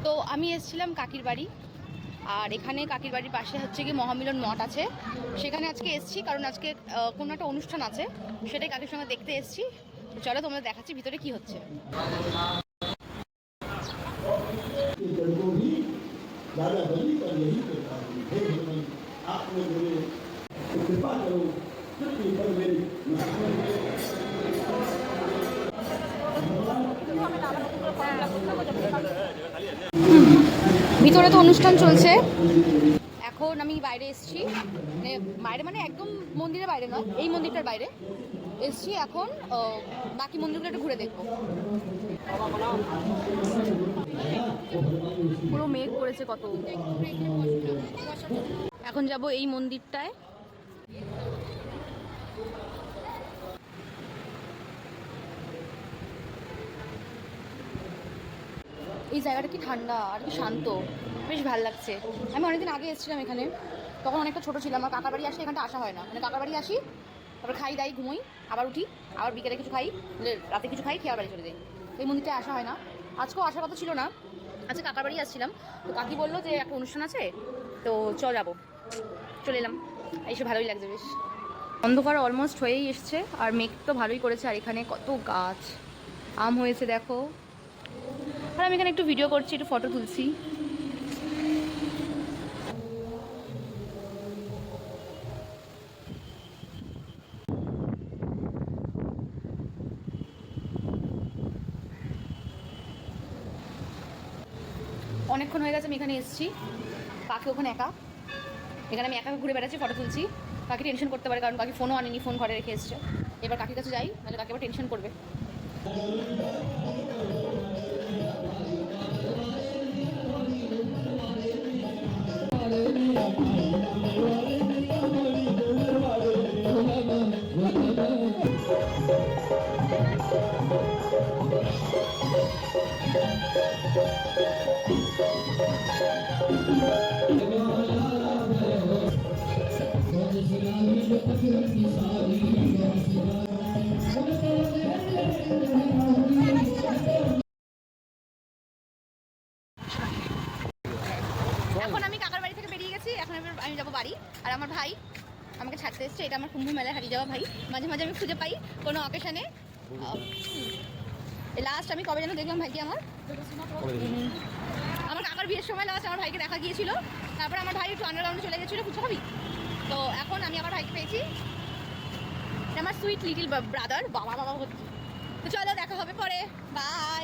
তো আমি এসেছিলাম কাকির বাড়ি, আর এখানে কাকির বাড়ির পাশে হচ্ছে কি মহামিলন মঠ আছে, সেখানে আজকে এসেছি কারণ আজকে কোনো একটা অনুষ্ঠান আছে, সেটাই কাকির সঙ্গে দেখতে এসেছি। তো চলো তোমাদের দেখাচ্ছি ভিতরে কি হচ্ছে। ভিতরে তো অনুষ্ঠান চলছে, এখন আমি বাইরে এসেছি, মানে বাইরে মানে একদম মন্দিরের বাইরে নয়, এই মন্দিরটার বাইরে এসেছি। এখন বাকি মন্দিরগুলো একটু ঘুরে দেখবো। পুরো মেঘ করেছে কত। এখন যাব এই মন্দিরটায়। এই জায়গাটা কি ঠান্ডা আর কি শান্ত, বেশ ভালো লাগছে। আমি অনেকদিন আগে এসেছিলাম এখানে, তখন অনেকটা ছোটো ছিলাম। আমার কাকার বাড়ি আসি, এখানটা আসা হয় না, মানে কাকার বাড়ি আসি, তারপর খাই দাই ঘুমোই, আবার উঠি, আবার বিকেলে কিছু খাই, রাতে কিছু খাই, খেয়ে বাড়ি চলে যাই। এই মন্দিরটায় আসা হয় না, আজকেও আসার কথা ছিল না, আজকে কাকার বাড়ি আসছিলাম। তো কাকি বললো যে একটা অনুষ্ঠান আছে, তো যাবো, চলে এলাম। এইসব ভালোই লাগছে বেশ। অন্ধকার অলমোস্ট হয়েই এসছে, আর মেঘ তো ভালোই করেছে, আর এখানে কত গাছ আম হয়েছে দেখো। আর আমি এখানে একটু ভিডিও করছি, একটু ফটো তুলছি। অনেকক্ষণ হয়ে গেছে আমি এখানে এসেছি, কাকি ওখানে একা, এখানে আমি একা ঘুরে বেড়াচ্ছি, ফটো তুলছি। কাকি টেনশন করতে পারে, কারণ কাকি ফোনও আনেনি, ফোন ঘরে রেখে এসছে। এবার কাকির কাছে যাই, নাহলে কাকি এবার টেনশন করবে। এখন আমি কাকার বাড়ি থেকে বেরিয়ে গেছি, এখন আমি যাবো বাড়ি। আর আমার ভাই আমাকে ছাড়তে এসছে, এটা আমার কুম্ভ মেলায় হারিয়ে যাওয়া ভাই, মাঝে মাঝে আমি খুঁজে পাই কোনো অকেশনে। লাস্ট আমি কবে যেন দেখলাম ভাইকে, আমার কাকার বিয়ের সময় লাস্ট আমার ভাইকে দেখা গিয়েছিল। তারপর আমার ভাই একটু আন্ডারগ্রাউন্ডে চলে গেছিলো ফুচকা খাবি, তো এখন আমি আমার ভাইকে পেয়েছি, আমার সুইট লিটিল ব্রাদার, বাবা বাবা হচ্ছে। তো চলো দেখা হবে পরে, বাই।